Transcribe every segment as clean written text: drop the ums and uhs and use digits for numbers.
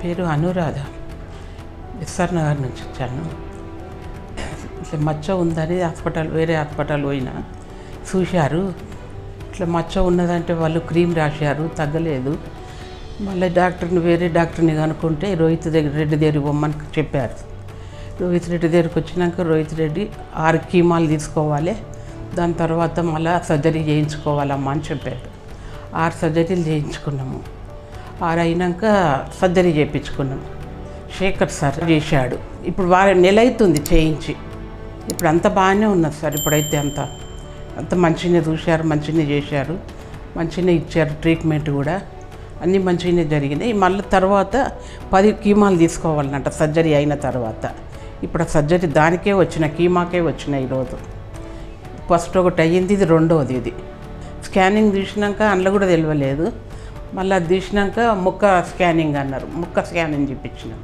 పేరు అనురాధ. ఎస్ఆర్ నగర్ నుంచి వచ్చాను. ఇట్లా మచ్చ ఉందని వేరే హాస్పిటల్ పోయినా చూశారు. ఇట్లా మచ్చ ఉన్నదంటే వాళ్ళు క్రీమ్ రాశారు, తగ్గలేదు. మళ్ళీ వేరే డాక్టర్ని కనుక్కుంటే రోహిత్ రెడ్డి దగ్గరికి పొమ్మని చెప్పారు. రోహిత్ రెడ్డి దగ్గరికి వచ్చినాక రోహిత్ రెడ్డి 6 కీమాలు తీసుకోవాలి, దాని తర్వాత మళ్ళీ సర్జరీ చేయించుకోవాలమ్మా అని చెప్పాడు. 6 సర్జరీలు చేయించుకున్నాము. 6 అయినాక సర్జరీ చేయించుకున్నాము. శేఖర్ సార్ చేశాడు. ఇప్పుడు నెల అవుతుంది చేయించి. ఇప్పుడు అంత బాగానే ఉన్నది సార్. ఇప్పుడైతే అంత మంచిగానే చూశారు, మంచిగానే చేశారు, మంచిగానే ఇచ్చారు. ట్రీట్మెంట్ కూడా అన్నీ మంచిగానే జరిగినాయి. మళ్ళీ తర్వాత 10 కీమాలు తీసుకోవాలన్నట సర్జరీ అయిన తర్వాత. ఇప్పుడు ఆ సర్జరీ దానికే వచ్చిన కీమాకే వచ్చినాయి ఈరోజు. ఫస్ట్ ఒకటి అయ్యింది, ఇది రెండవది. ఇది స్కానింగ్ తీసినాక అందులో కూడా తెలియలేదు. మళ్ళీ అది తీసినాక ముక్క స్కానింగ్ అన్నారు. ముక్క స్కానింగ్ చూపించినాం.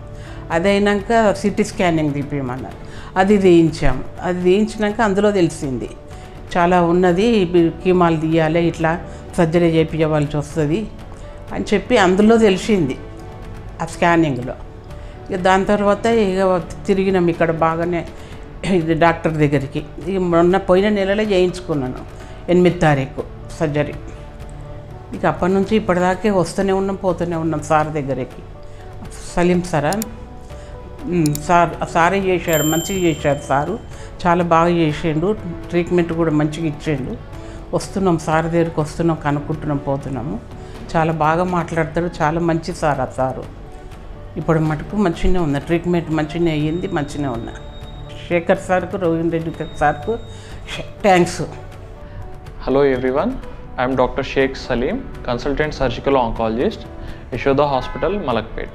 అది అయినాక సిటీ స్కానింగ్ తీపియమన్నారు. అది తీయించాం. అది తీయించినాక అందులో తెలిసింది చాలా ఉన్నది, కీమాలు తీయాలి, ఇట్లా సర్జరీ చేయించవలసి వస్తుంది అని చెప్పి అందులో తెలిసింది ఆ స్కానింగ్లో. ఇక దాని తర్వాత ఇక తిరిగినాం ఇక్కడ బాగానే ఇది డాక్టర్ దగ్గరికి. ఇక పోయిన నెలలో చేయించుకున్నాను 8వ తారీఖు సర్జరీ. ఇక అప్పటి నుంచి ఇప్పటిదాకే వస్తూనే ఉన్నాం, పోతూనే ఉన్నాం సార్ దగ్గరికి. సలీం సారా సారే చేశాడు, మంచిగా చేశాడు సారు, చాలా బాగా చేసిండు. ట్రీట్మెంట్ కూడా మంచిగా ఇచ్చిండు. వస్తున్నాం సార్ దగ్గరికి, వస్తున్నాం, కనుక్కుంటున్నాం, పోతున్నాము. చాలా బాగా మాట్లాడతాడు, చాలా మంచి సార్ ఆ సారు. ఇప్పుడు మటుకు మంచిగానే ఉంది, ట్రీట్మెంట్ మంచిగానే అయ్యింది, మంచిగానే ఉన్నా. శేఖర్ సార్కు, రోహిత్ రెడ్డి సార్కు thanks. Hello everyone, I am Dr. Sheikh Salim, Consultant Surgical Oncologist, Yashoda Hospital, Malakpet.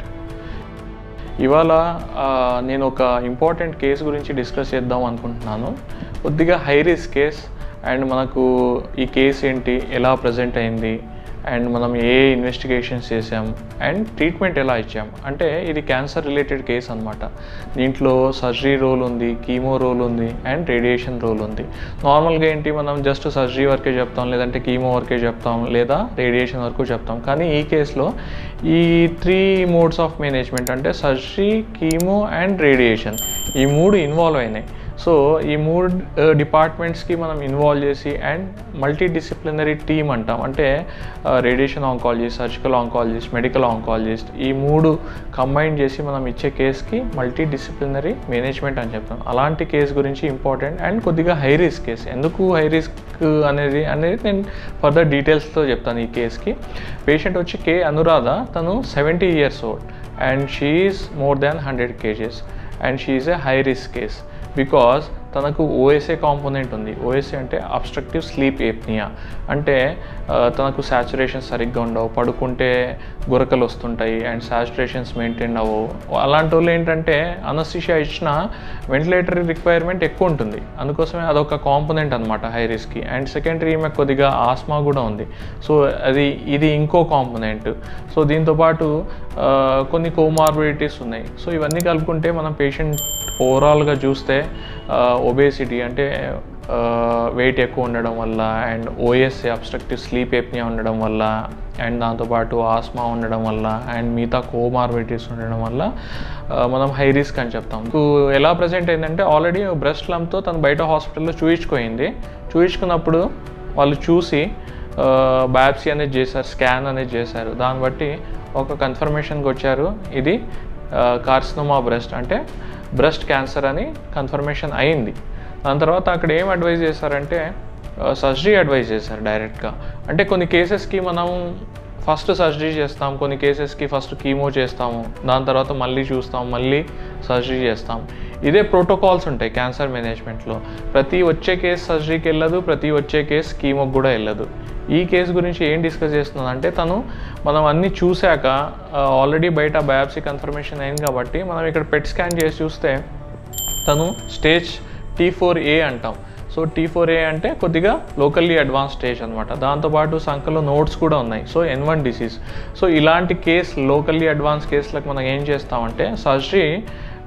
ఇవాళ నేను ఒక ఇంపార్టెంట్ కేసు గురించి డిస్కస్ చేద్దాం అనుకుంటున్నాను. కొద్దిగా హై రిస్క్ కేస్ అండ్ మనకు ఈ కేసు ఏంటి, ఎలా ప్రజెంట్ అయింది, అండ్ మనం ఏ ఇన్వెస్టిగేషన్స్ చేసాం అండ్ ట్రీట్మెంట్ ఎలా ఇచ్చాం. అంటే ఇది క్యాన్సర్ రిలేటెడ్ కేసు అనమాట. దీంట్లో సర్జరీ రోల్ ఉంది, కీమో రోల్ ఉంది అండ్ రేడియేషన్ రోల్ ఉంది. నార్మల్గా ఏంటి, మనం జస్ట్ సర్జరీ వరకే చెప్తాం, లేదంటే కీమో వరకే చెప్తాం, లేదా రేడియేషన్ వరకు చెప్తాం. కానీ ఈ కేసులో ఈ 3 మోడ్స్ ఆఫ్ మేనేజ్మెంట్ అంటే సర్జరీ, కీమో అండ్ రేడియేషన్, ఈ 3 ఇన్వాల్వ్ అయినాయి. సో ఈ 3 డిపార్ట్మెంట్స్కి మనం ఇన్వాల్వ్ చేసి అండ్ మల్టీ డిసిప్లినరీ టీమ్ అంటాం. అంటే radiation oncologist, surgical oncologist, medical oncologist, ఈ 3 కంబైన్ చేసి మనం ఇచ్చే కేసుకి మల్టీ డిసిప్లినరీ మేనేజ్మెంట్ అని చెప్తాం. అలాంటి కేసు గురించి ఇంపార్టెంట్ అండ్ కొద్దిగా హై రిస్క్ కేసు. ఎందుకు హై రిస్క్ అనేది నేను ఫర్దర్ డీటెయిల్స్తో చెప్తాను. ఈ కేసుకి పేషెంట్ వచ్చి కే అనురాధ. తను 70 years old and she is more than 100 kgs and she is a high risk case because తనకు ఓఎస్ఏ కాంపోనెంట్ ఉంది. ఓఎస్ఏ అంటే అబ్స్ట్రక్టివ్ స్లీప్ ఏప్నియా. అంటే తనకు సాచురేషన్ సరిగ్గా ఉండవు, పడుకుంటే గురకలు వస్తుంటాయి అండ్ సాచురేషన్స్ మెయింటైన్ అవ్వవు. అలాంటి వాళ్ళు ఏంటంటే అనస్థీషియా ఇచ్చిన వెంటిలేటరీ రిక్వైర్మెంట్ ఎక్కువ ఉంటుంది. అందుకోసమే అదొక కాంపోనెంట్ అనమాట హై రిస్క్కి. అండ్ సెకండరీ ఈమె కొద్దిగా ఆస్మా కూడా ఉంది. సో ఇది ఇంకో కాంపోనెంట్. సో దీంతోపాటు కొన్ని కోమార్బిడిటీస్ ఉన్నాయి. సో ఇవన్నీ కలుపుకుంటే మనం పేషెంట్ ఓవరాల్గా చూస్తే ఒబేసిటీ అంటే వెయిట్ ఎక్కువ ఉండడం వల్ల అండ్ ఓఎస్ఏ అబ్స్ట్రక్టివ్ స్లీప్ ఏప్నియా ఉండడం వల్ల అండ్ దాంతోపాటు ఆస్మా ఉండడం వల్ల అండ్ మిగతా కోమార్బిడిటీస్ ఉండడం వల్ల మనం హై రిస్క్ అని చెప్తాం. ఎలా ప్రజెంట్ అయిందంటే ఆల్రెడీ బ్రెస్ట్ లంప్తో తను బయట హాస్పిటల్లో చూయించుకున్నప్పుడు వాళ్ళు చూసి బయాప్సీ అనేది చేశారు, స్కాన్ అనేది చేశారు. దాన్ని బట్టి ఒక కన్ఫర్మేషన్కి వచ్చారు, ఇది కార్సినోమా బ్రెస్ట్ అంటే బ్రెస్ట్ క్యాన్సర్ అని కన్ఫర్మేషన్ అయింది. దాని తర్వాత అక్కడ ఏం అడ్వైజ్ చేశారంటే సర్జరీ అడ్వైజ్ చేశారు డైరెక్ట్గా. అంటే కొన్ని కేసెస్కి మనం ఫస్ట్ సర్జరీ చేస్తాం, కొన్ని కేసెస్కి ఫస్ట్ కీమో చేస్తాము, దాని తర్వాత మళ్ళీ చూస్తాం, మళ్ళీ సర్జరీ చేస్తాం. ఇదే ప్రోటోకాల్స్ ఉంటాయి క్యాన్సర్ మేనేజ్మెంట్లో. ప్రతి వచ్చే కేసు సర్జరీకి వెళ్ళదు, ప్రతి వచ్చే కేసు కీమోకి కూడా వెళ్ళదు. ఈ కేసు గురించి ఏం డిస్కస్ చేస్తున్నానంటే మనం అన్నీ చూశాక ఆల్రెడీ బయట బయాప్సీ కన్ఫర్మేషన్ అయింది కాబట్టి మనం ఇక్కడ పెట్ స్కాన్ చేసి చూస్తే తను స్టేజ్ T4A అంటాం. సో T4A అంటే కొద్దిగా లోకల్లీ అడ్వాన్స్ స్టేజ్ అనమాట. దాంతోపాటు సంఖ్యలో నోట్స్ కూడా ఉన్నాయి. So N1 disease. సో ఇలాంటి కేసు లోకల్లీ అడ్వాన్స్ కేసులకు మనం ఏం చేస్తామంటే సర్జరీ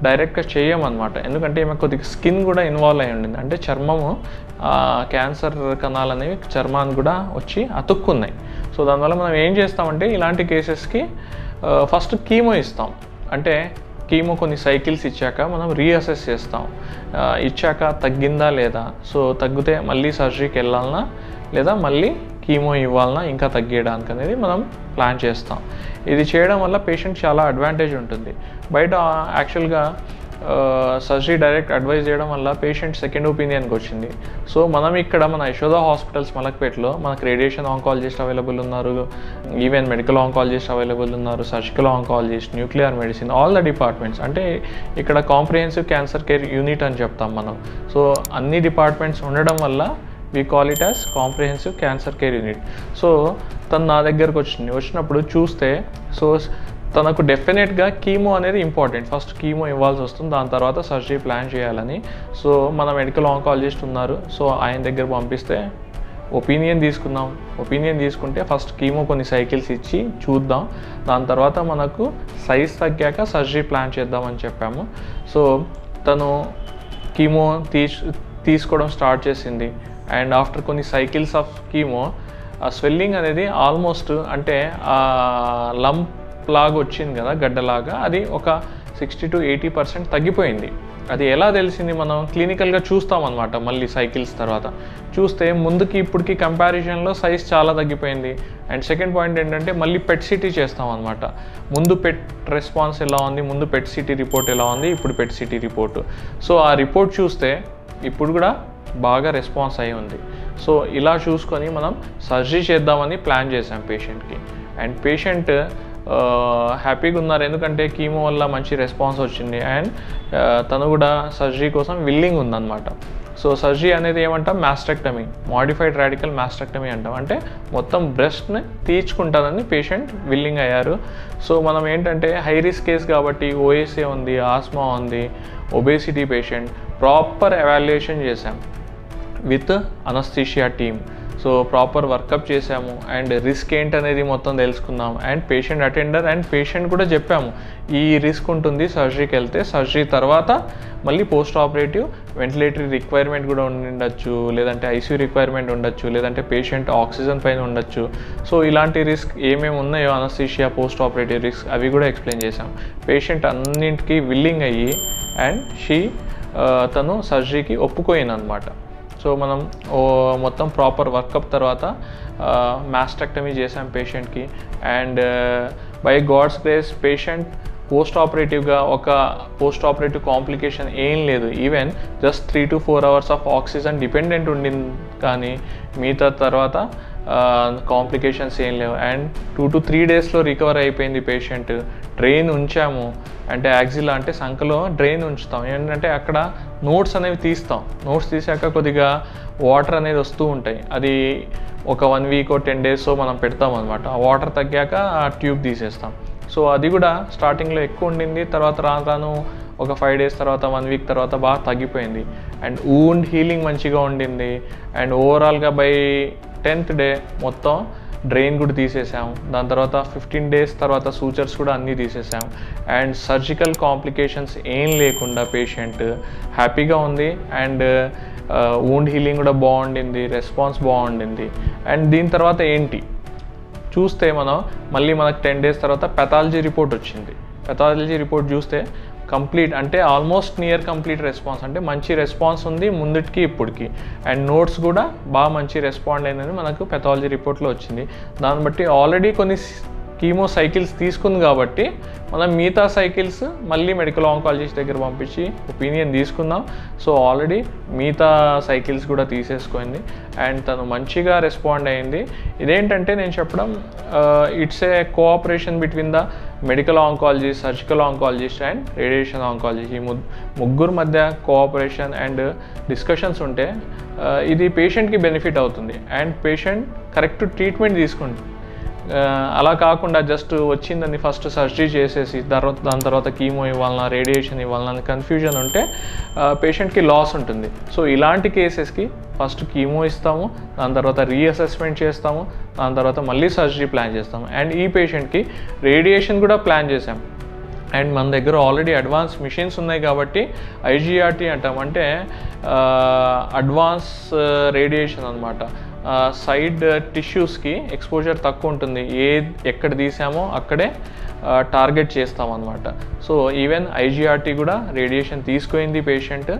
డైరెక్ట్గా చేయమన్నమాట. ఎందుకంటే ఈమె కొద్దిగా స్కిన్ కూడా ఇన్వాల్వ్ అయి ఉండింది. అంటే చర్మము క్యాన్సర్ కణాలు అనేవి చర్మాన్ని కూడా వచ్చి అతుక్కున్నాయి. సో దానివల్ల మనం ఏం చేస్తామంటే ఇలాంటి కేసెస్కి ఫస్ట్ కీమో ఇస్తాం. అంటే కీమో కొన్ని సైకిల్స్ ఇచ్చాక మనం రీఅసెస్ చేస్తాం, ఇచ్చాక తగ్గిందా లేదా, సో తగ్గితే మళ్ళీ సర్జరీకి వెళ్ళాలన్నా లేదా మళ్ళీ కీమో ఇవ్వాలన్నా ఇంకా తగ్గేయడానికి అనేది మనం ప్లాన్ చేస్తాం. ఇది చేయడం వల్ల పేషెంట్ చాలా అడ్వాంటేజ్ ఉంటుంది. బయట యాక్చువల్గా సర్జరీ డైరెక్ట్ అడ్వైజ్ చేయడం వల్ల పేషెంట్ సెకండ్ ఒపీనియన్కి వచ్చింది. సో మనం ఇక్కడ మన యశోద హాస్పిటల్స్ మలక్పేటలో మనకు రేడియేషన్ ఆంకాలజిస్ట్ అవైలబుల్ ఉన్నారు, ఈవెన్ మెడికల్ ఆంకాలజిస్ట్ అవైలబుల్ ఉన్నారు, surgical oncologist, nuclear medicine, all the departments. అంటే ఇక్కడ కాంప్రిహెన్సివ్ క్యాన్సర్ కేర్ యూనిట్ అని చెప్తాం మనం. సో అన్ని డిపార్ట్మెంట్స్ ఉండడం వల్ల we call it as comprehensive cancer care unit. So తను నా దగ్గరకు వచ్చినప్పుడు చూస్తే సో తనకు డెఫినెట్గా కీమో అనేది ఇంపార్టెంట్, ఫస్ట్ కీమో ఇవ్వాల్సి వస్తుంది, దాని తర్వాత సర్జరీ ప్లాన్ చేయాలని. సో మన మెడికల్ ఆంకాలజిస్ట్ ఉన్నారు, సో ఆయన దగ్గర పంపిస్తే ఒపీనియన్ తీసుకుందాం. ఒపీనియన్ తీసుకుంటే ఫస్ట్ కీమో కొన్ని సైకిల్స్ ఇచ్చి చూద్దాం, దాని తర్వాత మనకు సైజ్ తగ్గాక సర్జరీ ప్లాన్ చేద్దామని చెప్పాము. సో తను కీమో తీసుకోవడం స్టార్ట్ చేసింది. అండ్ ఆఫ్టర్ కొన్ని సైకిల్స్ ఆఫ్ కీమో ఆ స్వెల్లింగ్ అనేది ఆల్మోస్ట్ అంటే లంప్ లాగా వచ్చింది కదా, గడ్డలాగా, అది ఒక 60 to 80% తగ్గిపోయింది. అది ఎలా తెలిసింది, మనం క్లినికల్గా చూస్తామన్నమాట. మళ్ళీ సైకిల్స్ తర్వాత చూస్తే ముందుకి ఇప్పటికి కంపారిజన్లో సైజ్ చాలా తగ్గిపోయింది. అండ్ సెకండ్ పాయింట్ ఏంటంటే మళ్ళీ పెట్ సిటీ చేస్తామన్నమాట. ముందు పెట్ రెస్పాన్స్ ఎలా ఉంది, ముందు పెట్ సిటీ రిపోర్ట్ ఎలా ఉంది, ఇప్పుడు పెట్ సిటీ రిపోర్టు. సో ఆ రిపోర్ట్ చూస్తే ఇప్పుడు కూడా బాగా రెస్పాన్స్ అయి ఉంది. సో ఇలా చూసుకొని మనం సర్జరీ చేద్దామని ప్లాన్ చేసాం పేషెంట్కి. అండ్ పేషెంట్ హ్యాపీగా ఉన్నారు, ఎందుకంటే కీమో వల్ల మంచి రెస్పాన్స్ వచ్చింది. అండ్ తను కూడా సర్జరీ కోసం విల్లింగ్ ఉందన్నమాట. సో సర్జరీ అనేది ఏమంటాం, మాస్టెక్టమీ, మాడిఫైడ్ రాడికల్ మాస్టెక్టమీ అంటాం. అంటే మొత్తం బ్రెస్ట్ని తీర్చుకుంటానని పేషెంట్ విల్లింగ్ అయ్యారు. సో మనం ఏంటంటే హై రిస్క్ కేస్ కాబట్టి ఓఎస్ఏ ఉంది, ఆస్మా ఉంది, ఒబేసిటీ పేషెంట్, ప్రాపర్ ఎవాల్యుయేషన్ చేశాం with anaesthesia team. So proper workup చేసాము అండ్ రిస్క్ ఏంటనేది మొత్తం తెలుసుకున్నాం. And patient attender and patient కూడా చెప్పాము ఈ రిస్క్ ఉంటుంది సర్జరీకి వెళ్తే, సర్జరీ తర్వాత మళ్ళీ పోస్ట్ ఆపరేటివ్ వెంటిలేటరీ రిక్వైర్మెంట్ కూడా ఉండొచ్చు, లేదంటే ఐసీయూ రిక్వైర్మెంట్ ఉండొచ్చు, లేదంటే పేషెంట్ ఆక్సిజన్ పైన ఉండొచ్చు. సో ఇలాంటి రిస్క్ ఏమేమి ఉన్నాయో అనస్థీషియా, పోస్ట్ ఆపరేటివ్ రిస్క్, అవి కూడా ఎక్స్ప్లెయిన్ చేసాం. పేషెంట్ అన్నింటికి విల్లింగ్ అయ్యి అండ్ తను సర్జరీకి ఒప్పుకోయిందనమాట. సో మనం మొత్తం ప్రాపర్ వర్కప్ తర్వాత మాస్టెక్టమీ చేసాం పేషెంట్కి. And by God's grace patient post ఆపరేటివ్గా ఒక పోస్ట్ ఆపరేటివ్ కాంప్లికేషన్ ఏం లేదు. Even just 3 to 4 hours of oxygen dependent ఉండింది, కానీ మిగతా తర్వాత కాంప్లికేషన్స్ ఏం లేవు. అండ్ 2 to 3 daysలో రికవర్ అయిపోయింది పేషెంట్. డ్రెయిన్ ఉంచాము, అంటే యాక్సిలా అంటే సంఖలో డ్రెయిన్ ఉంచుతాం. ఏంటంటే అక్కడ నోట్స్ అనేవి తీస్తాం, నోట్స్ తీసాక కొద్దిగా వాటర్ అనేది వస్తూ ఉంటాయి, అది ఒక 1 week or 10 days మనం పెడతాం అనమాట. ఆ వాటర్ తగ్గాక ఆ ట్యూబ్ తీసేస్తాం. సో అది కూడా స్టార్టింగ్లో ఎక్కువ ఉండింది, తర్వాత రాను ఒక 5 days తర్వాత 1 week తర్వాత బాగా తగ్గిపోయింది. అండ్ వూండ్ హీలింగ్ మంచిగా ఉండింది. అండ్ ఓవరాల్గా బై 10th day మొత్తం డ్రెయిన్ కూడా తీసేసాం. దాని తర్వాత 15 days తర్వాత సూచర్స్ కూడా అన్నీ తీసేసాం. అండ్ సర్జికల్ కాంప్లికేషన్స్ ఏం లేకుండా పేషెంట్ హ్యాపీగా ఉంది. అండ్ వూండ్ హీలింగ్ కూడా బాగుండింది, రెస్పాన్స్ బాగుండింది. అండ్ దీని తర్వాత ఏంటి చూస్తే మళ్ళీ మనకు 10 days తర్వాత పెథాలజీ రిపోర్ట్ వచ్చింది. పెథాలజీ రిపోర్ట్ చూస్తే కంప్లీట్ అంటే ఆల్మోస్ట్ నియర్ కంప్లీట్ రెస్పాన్స్, అంటే మంచి రెస్పాన్స్ ఉంది ముందుకి ఇప్పటికి. అండ్ నోట్స్ కూడా బాగా మంచి రెస్పాండ్ అయిందని మనకు పెథాలజీ రిపోర్ట్లో వచ్చింది. దాన్ని బట్టి ఆల్రెడీ కొన్ని కీమో సైకిల్స్ తీసుకుంది కాబట్టి మనం మిగతా సైకిల్స్ మళ్ళీ మెడికల్ ఆంకాలజిస్ట్ దగ్గర పంపించి ఒపీనియన్ తీసుకుందాం. సో ఆల్రెడీ మిగతా సైకిల్స్ కూడా తీసేసుకుంది అండ్ తను మంచిగా రెస్పాండ్ అయింది. ఇదేంటంటే నేను చెప్పడం it's a cooperation between the medical oncologist, surgical oncologist and radiation oncologist. ఈ ముగ్గురు మధ్య కోఆపరేషన్ అండ్ డిస్కషన్స్ ఉంటే ఇది పేషెంట్కి బెనిఫిట్ అవుతుంది అండ్ పేషెంట్ కరెక్ట్ ట్రీట్మెంట్ తీసుకుంటుంది. అలా కాకుండా జస్ట్ వచ్చిందని ఫస్ట్ సర్జరీ చేసేసి దాని తర్వాత కీమో ఇవ్వాలన్నా రేడియేషన్ ఇవ్వాలన్నా కన్ఫ్యూజన్ ఉంటే పేషెంట్కి లాస్ ఉంటుంది. సో ఇలాంటి కేసెస్కి ఫస్ట్ కీమో ఇస్తాము, దాని తర్వాత రీఅసెస్మెంట్ చేస్తాము, దాని తర్వాత మళ్ళీ సర్జరీ ప్లాన్ చేస్తాము. అండ్ ఈ పేషెంట్కి రేడియేషన్ కూడా ప్లాన్ చేసాం. అండ్ మన దగ్గర ఆల్రెడీ అడ్వాన్స్ మిషన్స్ ఉన్నాయి కాబట్టి IGRT అంటాం, అంటే అడ్వాన్స్ రేడియేషన్ అనమాట. సైడ్ టిష్యూస్కి ఎక్స్పోజర్ తక్కువ ఉంటుంది, ఎక్కడ తీసామో అక్కడే టార్గెట్ చేస్తామన్నమాట. సో ఈవెన్ ఐజీఆర్టీ కూడా రేడియేషన్ తీసుకుంది పేషెంట్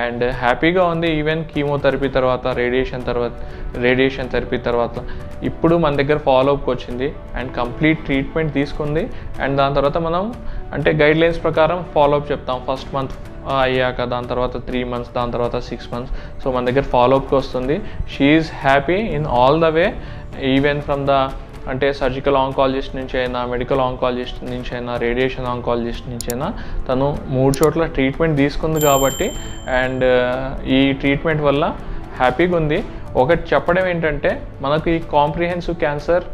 అండ్ హ్యాపీగా ఉంది. ఈవెన్ కీమోథెరపీ తర్వాత రేడియేషన్ థెరపీ తర్వాత ఇప్పుడు మన దగ్గర ఫాలోఅప్కి వచ్చింది అండ్ కంప్లీట్ ట్రీట్మెంట్ తీసుకుంది. అండ్ దాని తర్వాత మనం అంటే గైడ్లైన్స్ ప్రకారం ఫాలోఅప్ చెప్తాం. ఫస్ట్ మంత్ అయ్యాక దాని తర్వాత 3 months, దాని తర్వాత 6 months. సో మన దగ్గర ఫాలోఅప్కి వస్తుంది. She is happy in all the way, even from the అంటే సర్జికల్ ఆంకాలజిస్ట్ నుంచి అయినా, మెడికల్ ఆంకాలజిస్ట్ నుంచి అయినా, రేడియేషన్ ఆంకాలజిస్ట్ నుంచి అయినా తను 3 చోట్ల ట్రీట్మెంట్ తీసుకుంది కాబట్టి అండ్ ఈ ట్రీట్మెంట్ వల్ల హ్యాపీగా ఉంది. ఒకటి చెప్పడం ఏంటంటే మనకు ఈ కాంప్రిహెన్సివ్ క్యాన్సర్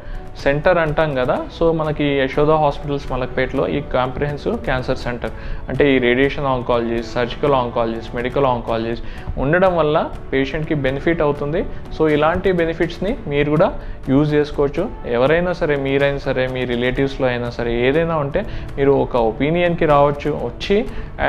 సెంటర్ అంటాం కదా, సో మనకి యశోద హాస్పిటల్స్ మలక్పేటలో ఈ కాంప్రిహెన్సివ్ క్యాన్సర్ సెంటర్ అంటే ఈ radiation oncologist, surgical oncologist, medical oncologist ఉండడం వల్ల పేషెంట్కి బెనిఫిట్ అవుతుంది. సో ఇలాంటి బెనిఫిట్స్ని మీరు కూడా యూజ్ చేసుకోవచ్చు. ఎవరైనా సరే, మీరైనా సరే, మీ రిలేటివ్స్లో అయినా సరే ఏదైనా ఉంటే మీరు ఒక ఒపీనియన్కి రావచ్చు, వచ్చి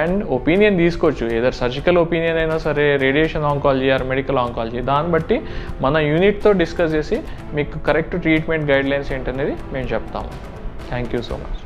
అండ్ ఒపీనియన్ తీసుకోవచ్చు. ఏదర్ సర్జికల్ ఒపీనియన్ అయినా సరే, radiation oncology or medical oncology, దాన్ని బట్టి మన యూనిట్తో డిస్కస్ చేసి మీకు కరెక్ట్ ట్రీట్మెంట్ గైడ్లైన్స్ ఏంటనేది మేము చెప్తాము. Thank you so much.